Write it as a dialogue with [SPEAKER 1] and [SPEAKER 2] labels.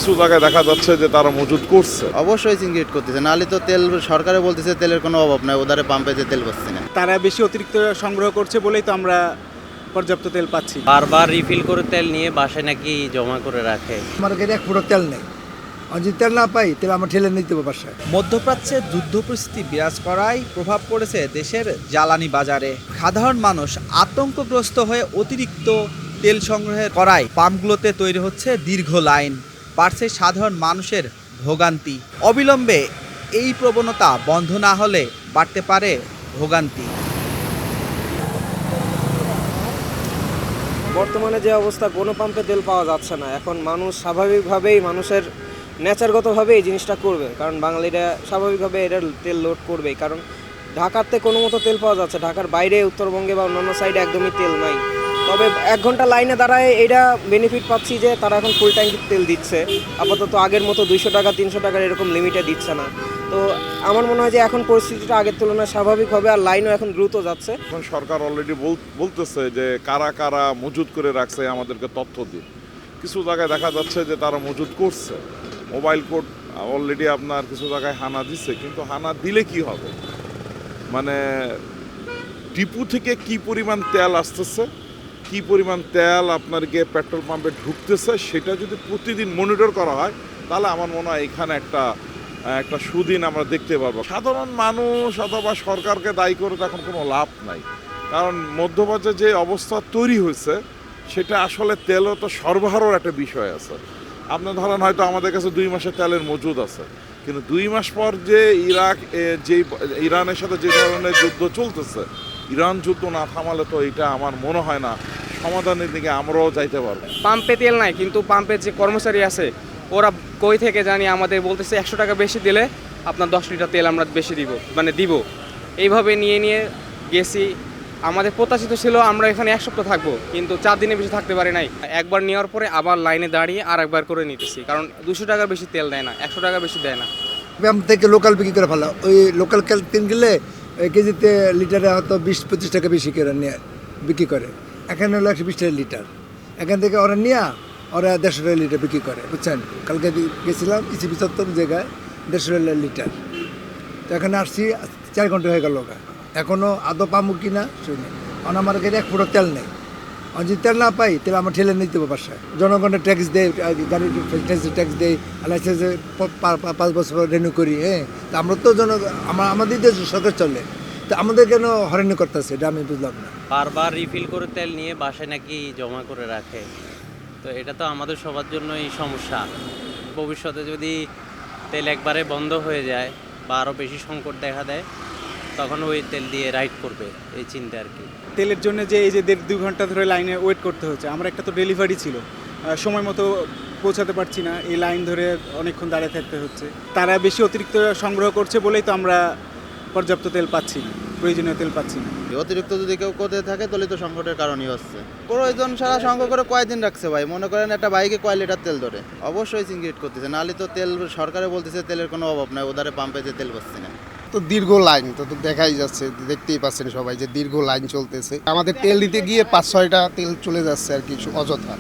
[SPEAKER 1] কিছু জায়গায় দেখা যাচ্ছে যে তারা মজুত করছে।
[SPEAKER 2] অবশ্যই সিন্ডিকেট করতেছে, নাহলে তো তেল সরকারে বলতেছে তেলের কোনো অভাব নাই, ওদারে পাম্পে যে তেল পাচ্ছি না।
[SPEAKER 3] তারা বেশি অতিরিক্ত সংগ্রহ করছে বলেই তো আমরা পর্যাপ্ত তেল পাচ্ছি।
[SPEAKER 4] বারবার রিফিল করে তেল নিয়ে বাসায় নাকি জমা করে রাখে।
[SPEAKER 5] আমার গাড়ি এক ফুটো তেল নেই, আমি যদি তেল না পাই তাহলে আমার ঠেলে নিতে হবে বাসায়।
[SPEAKER 6] মধ্যপ্রাচ্যে যুদ্ধ পরিস্থিতি বিরাজ করায় প্রভাব পড়েছে দেশের জ্বালানি বাজারে। সাধারণ মানুষ আতঙ্কগ্রস্ত হয়ে অতিরিক্ত তেল সংগ্রহ করায় পাম্পগুলোতে তৈরি হচ্ছে দীর্ঘ লাইন, বাড়ছে সাধারণ মানুষের ভোগান্তি। অবিলম্বে এই প্রবণতা বন্ধ না হলে বাড়তে পারে ভোগান্তি।
[SPEAKER 7] বর্তমানে যে অবস্থা, কোনো পাম্পে তেল পাওয়া যাচ্ছে না। এখন মানুষ স্বাভাবিকভাবেই মানুষের নেচারগতভাবে এই জিনিসটা করবে, কারণ বাঙালিরা স্বাভাবিকভাবে এটা তেল লোড করবেই। কারণ ঢাকাতে কোনো মতো তেল পাওয়া যাচ্ছে, ঢাকার বাইরে উত্তরবঙ্গে বা অন্যান্য সাইডে একদমই তেল নাই। তবে 1 ঘন্টা লাইনে দাঁড়ায় এটা বেনিফিট পাচ্ছি যে তারা এখন ফুল ট্যাঙ্কির তেল দিচ্ছে। আপাতত আগের মতো 200 টাকা 300 টাকার এরকম লিমিটে দিচ্ছে না। তো আমার মনে হয় যে এখন পরিস্থিতিটা আগের তুলনায় স্বাভাবিক হবে, আর লাইনও এখন দ্রুত যাচ্ছে।
[SPEAKER 1] এখন সরকার অলরেডি বলতেছে যে কারা কারা মজুত করে রাখছে আমাদেরকে তথ্য দিন। কিছু জায়গায় দেখা যাচ্ছে যে তারা মজুত করছে। মোবাইল কোড অলরেডি আপনার কিছু জায়গায় হানা দিচ্ছে, কিন্তু হানা দিলে কি হবে, মানে ডিপু থেকে কি পরিমাণ তেল আসতেছে, কি পরিমাণ তেল আপনার গিয়ে পেট্রোল পাম্পে ঢুকতেছে, সেটা যদি প্রতিদিন মনিটর করা হয় তাহলে আমার মনে হয় এখানে একটা সুদিন আমরা দেখতে পারবো। সাধারণ মানুষ অথবা সরকারকে দায়ী করে তখন কোনো লাভ নাই, কারণ মধ্যপ্রাচ্যে যে অবস্থা তৈরি হয়েছে সেটা আসলে তেলও তো সরবরাহের একটা বিষয় আছে। আপনার ধরেন হয়তো আমাদের কাছে 2 মাসের তেলের মজুদ আছে, কিন্তু 2 মাস পর যে ইরানের সাথে যে ধরনের যুদ্ধ চলতেছে, ইরান যুদ্ধ না থামালে তো এটা আমার মনে হয় না সমাধানের দিকে আমরাও যাইতে পারবো।
[SPEAKER 8] পাম্পে তেল নাই, কিন্তু পাম্পের যে কর্মচারী আছে ওরা কই থেকে জানি আমাদের বলতেছে 100 টাকা বেশি দিলে আপনার 10 লিটার তেল আমরা বেশি দিব। এইভাবে নিয়ে গেছি। আমাদের প্রত্যাশিত ছিল আমরা এখানে 1 সপ্তাহ থাকবো, কিন্তু 4 দিনে বেশি থাকতে পারি নাই। একবার নেওয়ার পরে আবার লাইনে দাঁড়িয়ে আর একবার করে নিতেছি, কারণ 200 টাকার বেশি তেল দেয় না, 100 টাকা বেশি দেয় না।
[SPEAKER 5] পাম্প থেকে লোকাল বিক্রি করে ফেলা, ওই লোকাল তেল গেলে কেজিতে লিটারে হয়তো 20-25 টাকা বেশি করে নিয়ে বিক্রি করে। এখানে হলো 120 টাকা লিটার, এখান থেকে ওরা নিয়ে ওরা 150 টাকা লিটার বিক্রি করে, বুঝছেন। কালকে গেছিলাম ইসিবি চত্বর জায়গায় 150 টাকা লিটার, তো এখানে আসছি 4 ঘন্টা হয়ে গেল, এখনও আদৌ পাবো কি না শুনি। কারণ আমার গাড়ি এক ফুটো তেল নেই, আমি যদি তেল না পাই তাহলে আমার ঠেলে নিতে হবে বাসায়। জনগণের ট্যাক্স দেয়, গাড়ির ট্যাক্স দেয়, লাইসেন্সে 5 বছর রিনিউ করি। তা আমরা তো আমাদের দেশ সরকার চলে, তো আমাদের কেন হয়রানি করতেছে এটা আমি বুঝলাম না।
[SPEAKER 4] বারবার রিফিল করে তেল নিয়ে বাসায় নাকি জমা করে রাখে, তো এটা তো আমাদের সবার জন্যই সমস্যা। ভবিষ্যতে যদি তেল একবারে বন্ধ হয়ে যায় বা আরও বেশি সংকট দেখা দেয়, তখন ওই তেল দিয়ে রাইড করবে, এই চিন্তা আর কি।
[SPEAKER 3] তেলের জন্য যে এই যে 1.5-2 ঘন্টা ধরে লাইনে ওয়েট করতে হচ্ছে। আমরা একটা তো ডেলিভারি ছিল, সময় মতো পৌঁছাতে পারছি না, এই লাইন ধরে অনেকক্ষণ দাঁড়িয়ে থাকতে হচ্ছে। তারা বেশি অতিরিক্ত সংগ্রহ করছে বলেই তো আমরা পর্যাপ্ত তেল পাচ্ছি না, প্রয়োজনীয় তেল পাচ্ছি না।
[SPEAKER 2] অতিরিক্ত যদি কেউ করতে থাকে তাহলে তো সংকটের কারণই হচ্ছে। প্রয়োজন সারা সংগ্রহ করে কয়দিন রাখছে ভাই, মনে করেন একটা বাইকে কয় লিটার তেল ধরে। অবশ্যই সিন্ডিকেট করতেছে, নাহলে তো তেল সরকারে বলতেছে তেলের কোনো অভাব নাই, ওদারে পাম্পে যে তেল পাচ্ছি না।
[SPEAKER 9] তো দীর্ঘ লাইন তো দেখাই যাচ্ছে, দেখতেই পাচ্ছেন সবাই যে দীর্ঘ লাইন চলতেছে। আমাদের তেল দিতে গিয়ে 5-6টা তেল চলে যাচ্ছে আর কি অযথা।